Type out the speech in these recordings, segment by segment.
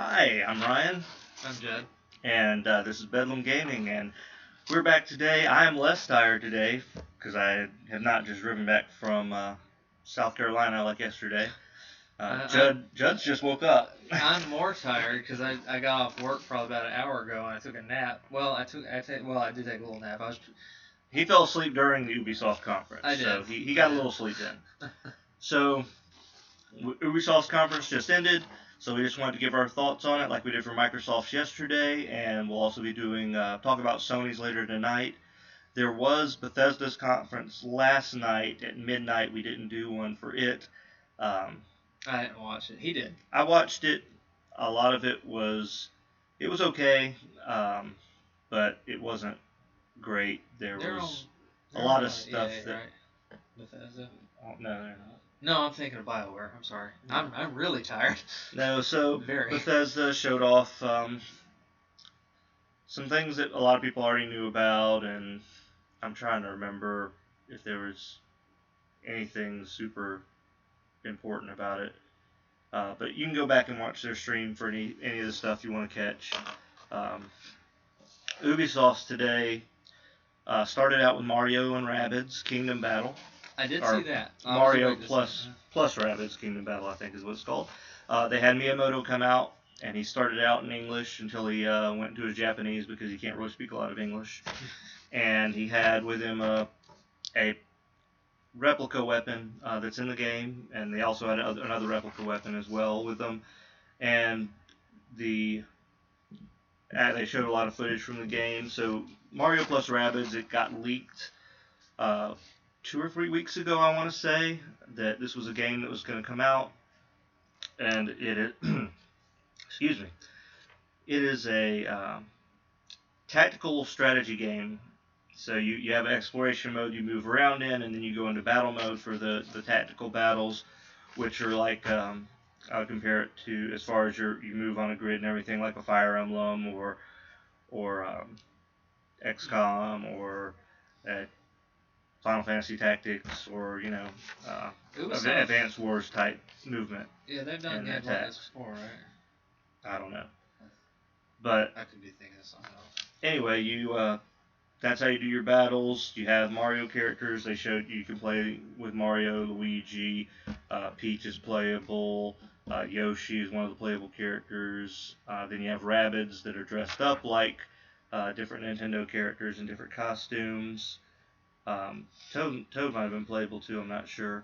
Hi, I'm Ryan, I'm Jud. and this is Bedlam Gaming, and we're back today. I am less tired today because I have not just driven back from South Carolina like yesterday. Jud's just woke up. I'm more tired because I got off work probably about an hour ago and I took a nap. I did take a little nap. He fell asleep during the Ubisoft conference, I did. so he got a little sleep in. So Ubisoft's conference just ended, so we just wanted to give our thoughts on it like we did for Microsoft's yesterday, and we'll also be doing talk about Sony's later tonight. There was Bethesda's conference last night at midnight. We didn't do one for it. I didn't watch it. He did. I watched it. A lot of it was okay, but it wasn't great. There was a lot of stuff EA, that. Right? Bethesda. Oh, no, they're not. No, I'm thinking of BioWare. I'm sorry. I'm really tired. No, so Very. Bethesda showed off some things that a lot of people already knew about, and I'm trying to remember if there was anything super important about it. But you can go back and watch their stream for any of the stuff you want to catch. Ubisoft today started out with Mario and Rabbids Kingdom Battle. I did see that. Mario plus Rabbids Kingdom Battle, I think is what it's called. They had Miyamoto come out, and he started out in English until he went to his Japanese because he can't really speak a lot of English. And he had with him a replica weapon that's in the game, and they also had another replica weapon as well with them. And they showed a lot of footage from the game. So Mario plus Rabbids, it got leaked 2 or 3 weeks ago, I want to say, that this was a game that was going to come out, and it excuse me, it is a tactical strategy game. So you have exploration mode you move around in, and then you go into battle mode for the tactical battles, which are like, I would compare it to, as far as you move on a grid and everything, like a Fire Emblem or XCOM or Final Fantasy Tactics or, Advanced Wars type movement. Yeah, they've done games like this before, right? I don't know. But I could be thinking of something else. Anyway, that's how you do your battles. You have Mario characters. They showed you can play with Mario, Luigi, Peach is playable, Yoshi is one of the playable characters. Then you have Rabbids that are dressed up like different Nintendo characters in different costumes. Toad might have been playable too, I'm not sure.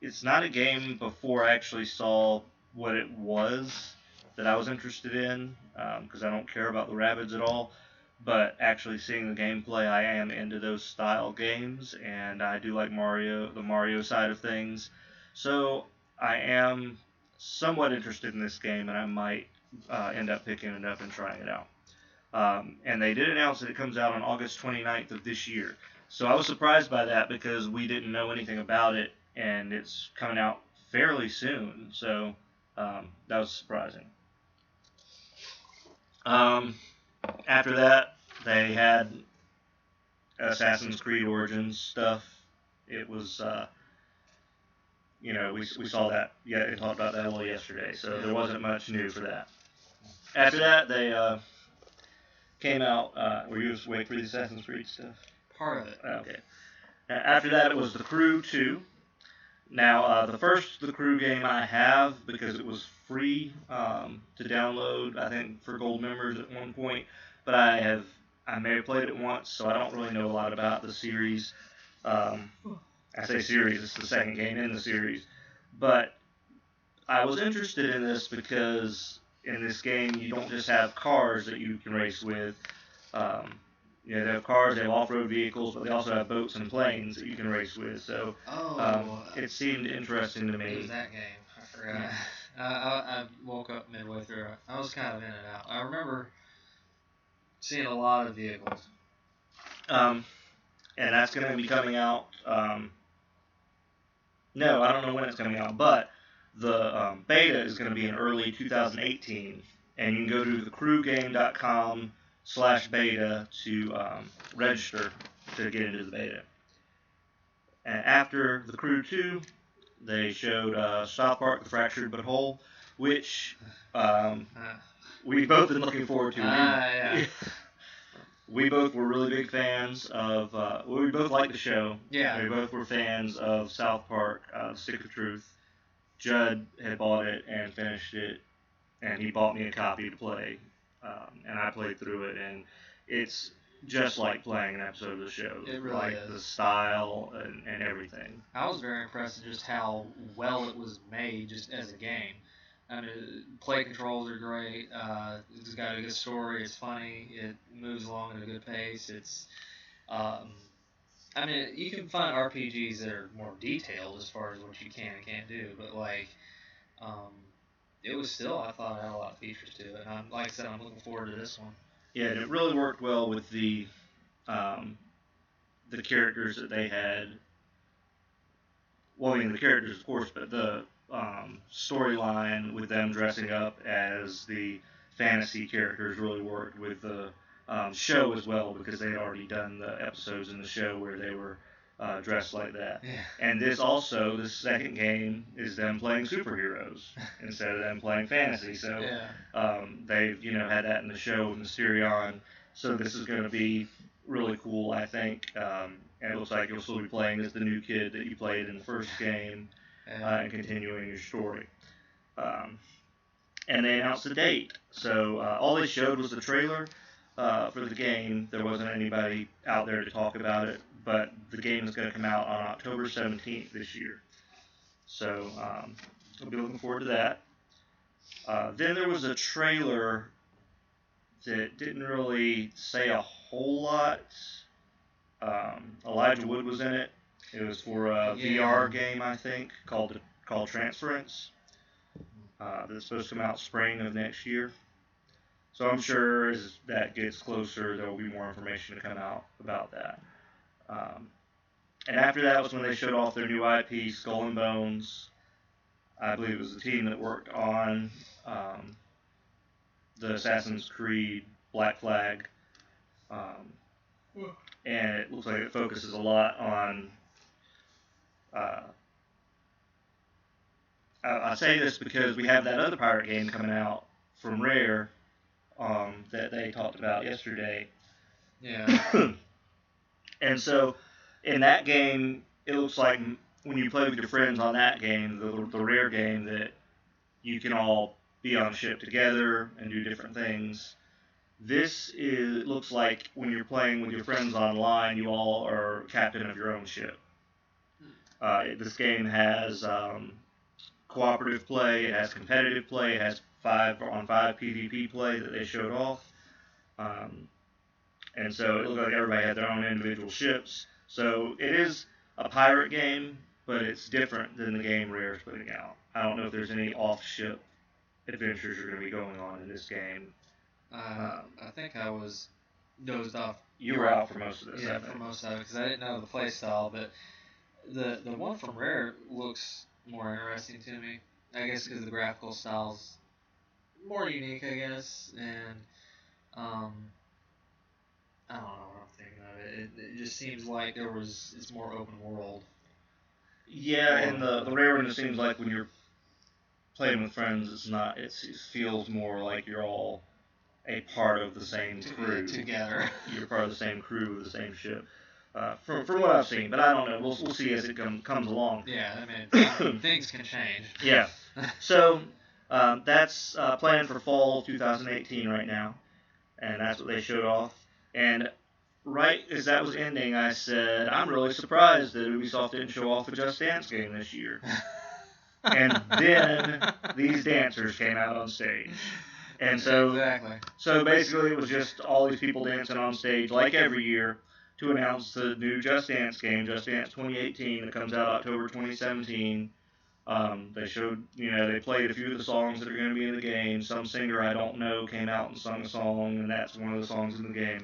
It's not a game before I actually saw what it was that I was interested in, because I don't care about the Rabbids at all. But actually seeing the gameplay, I am into those style games, and I do like the Mario side of things. So I am somewhat interested in this game, and I might end up picking it up and trying it out. And they did announce that it comes out on August 29th of this year. So I was surprised by that because we didn't know anything about it, and it's coming out fairly soon. So that was surprising. After that, they had Assassin's Creed Origins stuff. It was, we saw that. Yeah, they talked about that a little yesterday, so there wasn't much new for that. After that, they came out. Were you just waiting for the Assassin's Creed stuff? Part of it. Okay. After that, it was The Crew 2. Now, the first The Crew game I have, because it was free to download, I think, for gold members at one point, but I may have played it once, so I don't really know a lot about the series. I say series, it's the second game in the series. But I was interested in this because in this game, you don't just have cars that you can race with. They have cars, they have off-road vehicles, but they also have boats and planes that you can race with. So it seemed interesting to me. It was that game. I forgot. I woke up midway through it. I was kind of in and out. I remember seeing a lot of vehicles. And that's going to be coming out. No, I don't know when it's coming out, but the beta is going to be in early 2018, and you can go to thecrewgame.com/beta to register to get into the beta. And after The Crew 2, They showed South Park: The Fractured But Whole, which um, we've both been looking forward to. Yeah. We both were really big fans of. We both liked the show. Yeah. We both were fans of South Park: Stick of Truth. Judd had bought it and finished it, and he bought me a copy to play, and I played through it, and it's just like playing an episode of the show. It really like is. The style and everything. I was very impressed with just how well it was made, just as a game. I mean, play controls are great. It's got a good story. It's funny. It moves along at a good pace. Um, I mean, you can find RPGs that are more detailed as far as what you can and can't do, but um, it was still, I thought, it had a lot of features to it. And like I said, I'm looking forward to this one. Yeah, and it really worked well with um, the characters that they had. Well, I mean the characters, of course, but the storyline with them dressing up as the fantasy characters really worked with the show as well, because they had already done the episodes in the show where they were dressed like that. Yeah. And this second game is them playing superheroes instead of them playing fantasy. So they've had that in the show with Mysterion. So this is going to be really cool, I think. And it looks like you'll still be playing as the new kid that you played in the first game, and continuing your story. And they announced the date. So all they showed was the trailer for the game. There wasn't anybody out there to talk about it, but the game is going to come out on October 17th this year. So we'll be looking forward to that. Then there was a trailer that didn't really say a whole lot. Elijah Wood was in it. It was for a VR game, I think, called Transference. That's supposed to come out spring of next year. So I'm sure as that gets closer, there will be more information to come out about that. And after that was when they showed off their new IP, Skull and Bones. I believe it was the team that worked on the Assassin's Creed Black Flag. And it looks like it focuses a lot on. I say this because we have that other pirate game coming out from Rare that they talked about yesterday. Yeah. And so, in that game, it looks like when you play with your friends on that game, the Rare game, that you can all be on a ship together and do different things. This looks like when you're playing with your friends online, you all are captain of your own ship. This game has cooperative play, it has competitive play, it has 5-on-5 PvP play that they showed off. And so it looked like everybody had their own individual ships. So it is a pirate game, but it's different than the game Rare's putting out. I don't know if there's any off-ship adventures are going to be going on in this game. I think I was dozed off. You were out for most of this. Yeah, for most of it, because I didn't know the play style, but the one from Rare looks more interesting to me. I guess because the graphical style's more unique, I guess, and I don't know what I'm thinking of it. It just seems like it's more open world. Yeah, and the Rare one, it seems like when you're playing with friends, it's not. It feels more like you're all a part of the same crew together. You're part of the same crew, the same ship. From what I've seen, but I don't know. We'll see as it comes along. Yeah, I mean, things can change. Yeah. So that's planned for fall 2018 right now, and that's what they showed off. And right as that was ending, I said, I'm really surprised that Ubisoft didn't show off a Just Dance game this year. And then these dancers came out on stage. And so, so basically it was just all these people dancing on stage like every year to announce the new Just Dance game, Just Dance 2018, that comes out October 2017. They showed, they played a few of the songs that are going to be in the game. Some singer I don't know came out and sung a song, and that's one of the songs in the game.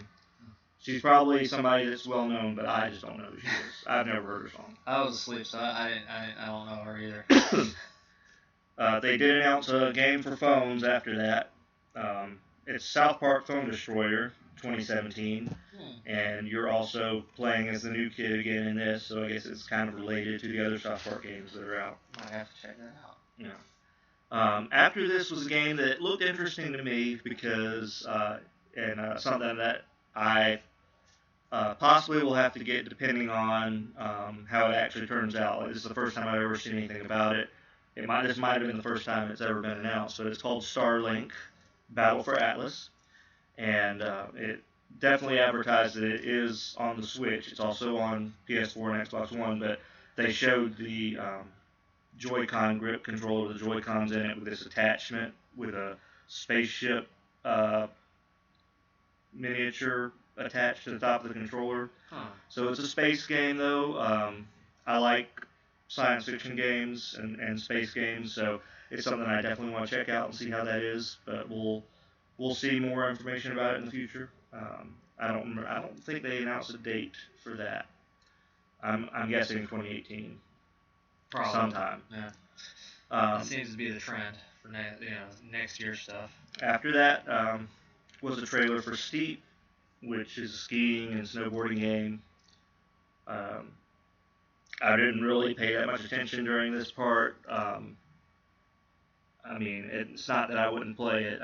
She's probably somebody that's well known, but I just don't know who she is. I've never heard her song. I was asleep, so I don't know her either. They did announce a game for phones after that. It's South Park Phone Destroyer 2017. and you're also playing as the new kid again in this. So I guess it's kind of related to the other South Park games that are out. Might have to check that out. Yeah. After this was a game that looked interesting to me because, something that I possibly will have to get depending on how it actually turns out. This is the first time I've ever seen anything about it. This might have been the first time it's ever been announced, but it's called Starlink Battle for Atlas, and it definitely advertised that it is on the Switch. It's also on PS4 and Xbox One, but they showed the Joy-Con grip controller, the Joy-Cons in it with this attachment with a spaceship miniature attached to the top of the controller. So it's a space game, though. I like science fiction games and space games, so it's something I definitely want to check out and see how that is. But we'll see more information about it in the future. I don't think they announced a date for that. I'm guessing 2018. Probably. Sometime. Yeah. That seems to be the trend for next year's stuff. After that was a trailer for Steep, which is a skiing and snowboarding game. I didn't really pay that much attention during this part. I mean, it's not that I wouldn't play it.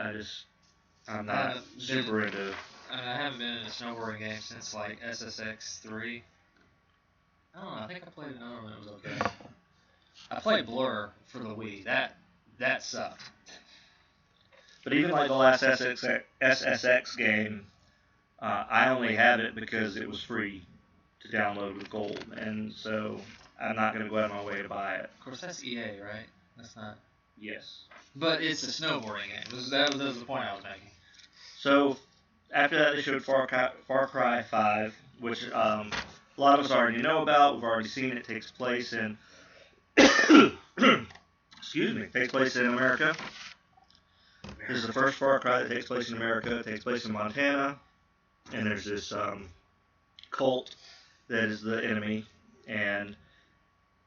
I'm not super into. I haven't been in a snowboarding game since like SSX 3. I don't know. I think I played another one that was okay. I played Blur for the Wii. That sucked. But even like the last SSX game, I only had it because it was free to download with gold, and so I'm not going to go out of my way to buy it. Of course, that's EA, right? That's not. Yes. But it's a snowboarding game. That was the point I was making. So after that, they showed Far Cry 5, which a lot of us already know about. We've already seen it. It takes place in takes place in America. This is the first Far Cry that takes place in America. It takes place in Montana, and there's this cult that is the enemy. And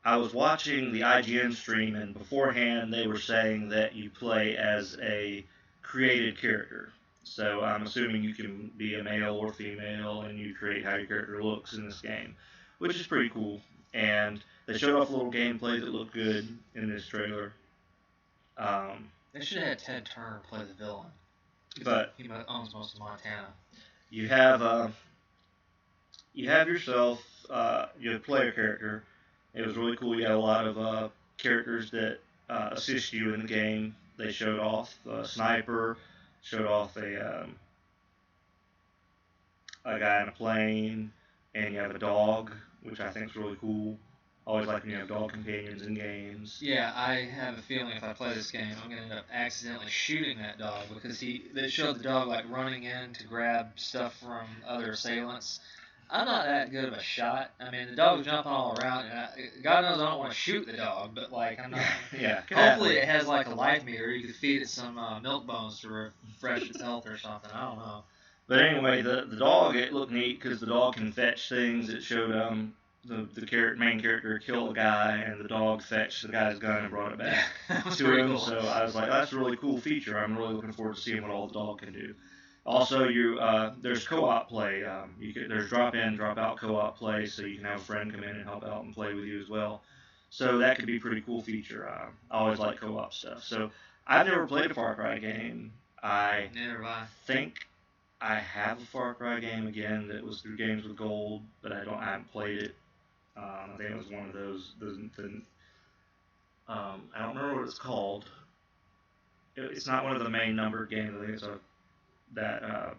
I was watching the IGN stream, and beforehand they were saying that you play as a created character. So I'm assuming you can be a male or female, and you create how your character looks in this game, which is pretty cool. And they showed off a little gameplay that looked good in this trailer. They should have had Ted Turner play the villain. But he owns most of Montana. You have yourself your player character. It was really cool. You had a lot of characters that assist you in the game. They showed off a sniper, showed off a guy in a plane, and you have a dog, which I think is really cool. Always like when you have dog companions in games. Yeah, I have a feeling if I play this game, I'm going to end up accidentally shooting that dog because they showed the dog like running in to grab stuff from other assailants. I'm not that good of a shot. I mean, the dog's jumping all around, and God knows I don't want to shoot the dog, but like I'm not. Yeah. Hopefully, it has like a life meter. You could feed it some milk bones to refresh its health or something. I don't know. But anyway, the dog, it looked neat because the dog can fetch things. It showed the main character killed a guy, and the dog fetched the guy's gun and brought it back to him. Cool. So I was like, that's a really cool feature. I'm really looking forward to seeing what all the dog can do. Also, there's co-op play. There's drop-in, drop-out co-op play, so you can have a friend come in and help out and play with you as well. So that could be a pretty cool feature. I always like co-op stuff. So I've never played a Far Cry game. I think I have a Far Cry game again that was through Games with Gold, but I haven't played it. I think it was one of those I don't remember what it's called. It's not one of the main numbered games. I think it's that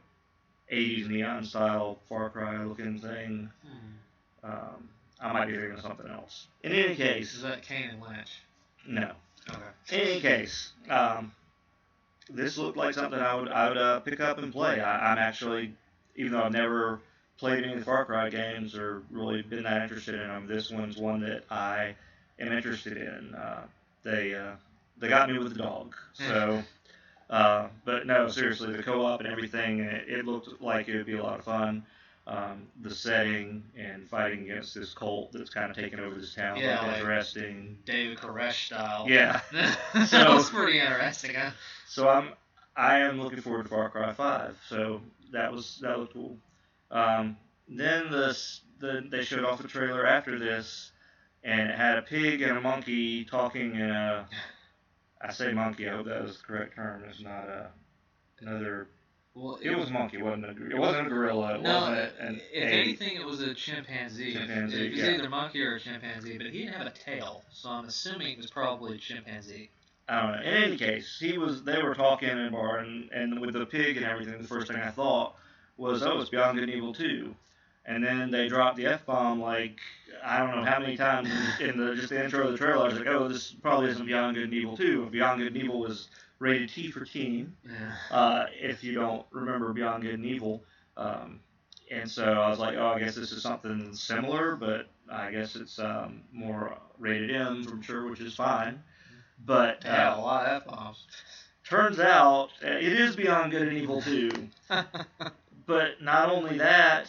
80s neon style Far Cry looking thing. I might be thinking of something else. In any case, is that Kane and Lynch? No. Okay. In any case, this looked like something I would pick up and play. I'm actually, even though I've never played any of the Far Cry games or really been that interested in them, this one's one that I am interested in. They got me with the dog. So, but no, seriously, the co-op and everything, it looked like it would be a lot of fun. The setting and fighting against this cult that's kind of taking over this town looked interesting. David Koresh style. Yeah. That was pretty interesting, huh? So I am looking forward to Far Cry 5. So that looked cool. Then they showed off a trailer after this, and it had a pig and a monkey talking in a. I say monkey. I hope that was the correct term. It's not another. Well, it was a monkey. It wasn't a gorilla. It no, wasn't if anything, it was a chimpanzee. It was either a monkey or a chimpanzee, but he didn't have a tail, so I'm assuming it was probably a chimpanzee. I don't know. In any case, they were talking in a bar, and with the pig and everything, the first thing I thought was, oh, it's Beyond Good and Evil 2. And then they dropped the F-bomb like, I don't know how many times in just the intro of the trailer. I was like, oh, this probably isn't Beyond Good and Evil 2. Beyond Good and Evil was rated T for teen, if you don't remember Beyond Good and Evil. And so I was like, oh, I guess this is something similar, but I guess it's more rated M from sure, which is fine. But a lot of F-bombs. Turns out it is Beyond Good and Evil 2. But not only that,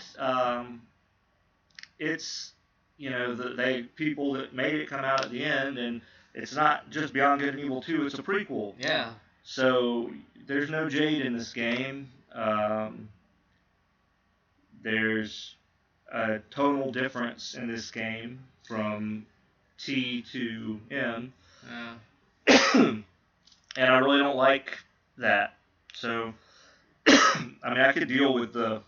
it's the people that made it come out at the end, and it's not just Beyond Good and Evil 2. It's a prequel. Yeah. So there's no Jade in this game. There's a tonal difference in this game from T to M. Yeah. And I really don't like that. So, I mean, I could deal with the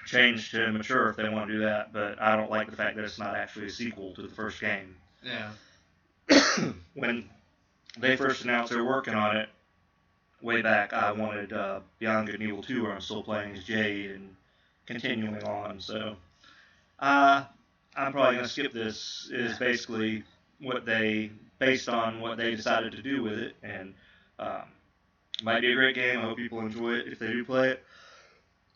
change to mature if they want to do that, but I don't like the fact that it's not actually a sequel to the first game. Yeah. When they first announced they were working on it, way back, I wanted Beyond Good and Evil 2, where I'm still playing as Jade and continuing on. So, I'm probably going to skip this, is basically based on what they decided to do with it, and might be a great game. I hope people enjoy it if they do play it.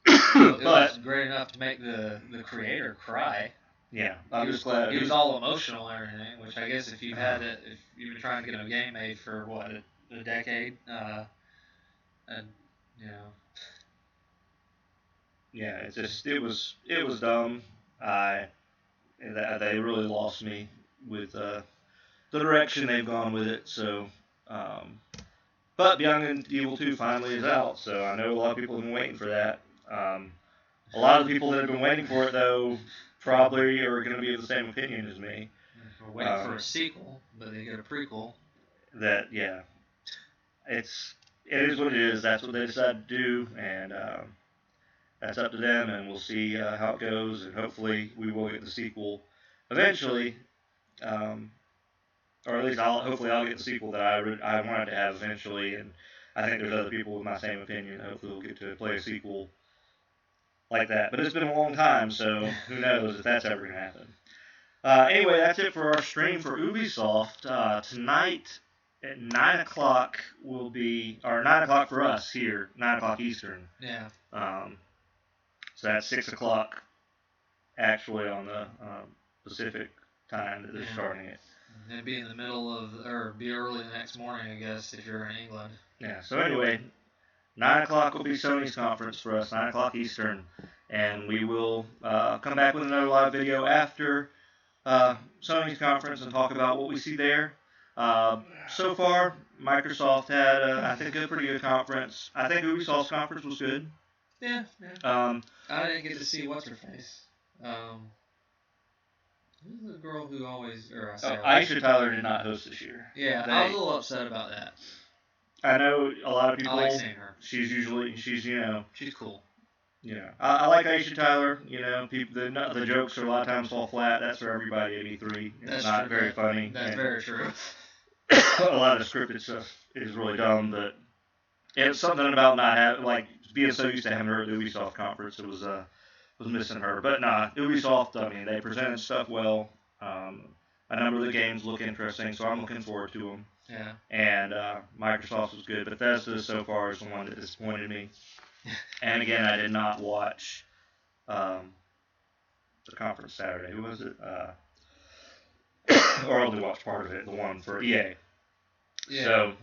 It was great enough to make the creator cry. Yeah, I'm just glad he was all emotional and everything. Which I guess if you've been trying to get a game made for a decade, and yeah, it was dumb. They really lost me with the direction they've gone with it. So, but Beyond Good and Evil 2 finally is out, so I know a lot of people have been waiting for that. A lot of the people that have been waiting for it, though, probably are going to be of the same opinion as me. We're waiting for a sequel, but they get a prequel. It is what it is. That's what they decided to do, and that's up to them, and we'll see how it goes, and hopefully we will get the sequel eventually. Or at least hopefully I'll get the sequel that I wanted to have eventually, and I think there's other people with my same opinion. Hopefully we'll get to play a sequel like that. But it's been a long time, so who knows if that's ever going to happen. Anyway, that's it for our stream for Ubisoft. Tonight at 9 o'clock will be, or 9 o'clock for us here, 9 o'clock Eastern. Yeah. So that's 6 o'clock actually on the Pacific time that they're starting it. It'd be in the middle of, or be early the next morning, I guess, if you're in England. Yeah, so anyway, 9 o'clock will be Sony's conference for us, 9 o'clock Eastern, and we will come back with another live video after Sony's conference and talk about what we see there. So far, Microsoft had, I think, a pretty good conference. I think Ubisoft's conference was good. Yeah. I didn't get to see what's-her-face. Who's the girl who always... Aisha Tyler did not host this year. Yeah, I was a little upset about that. I know a lot of people... I like seeing her. She's She's cool. Yeah, I like Aisha Tyler. People the jokes are a lot of times fall flat. That's for everybody at E3. It's not very funny. That's very true. A lot of the scripted stuff is really dumb, but it's something about not having, being so used to having her at the Ubisoft conference. It was missing her. But nah, Ubisoft, I mean, they presented stuff well. A number of the games look interesting, so I'm looking forward to them. Yeah. And Microsoft was good. Bethesda so far is the one that disappointed me. And again, I did not watch the conference Saturday. Who was it? Or only watched part of it, the one for EA. Yeah. So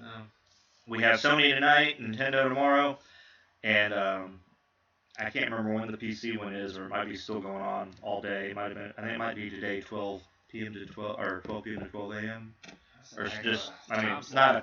we have Sony tonight, Nintendo tomorrow, and I can't remember when the PC one is, or it might be still going on all day. I think it might be today, 12 p.m. to 12 p.m. to 12 a.m. Or it's just, it's not a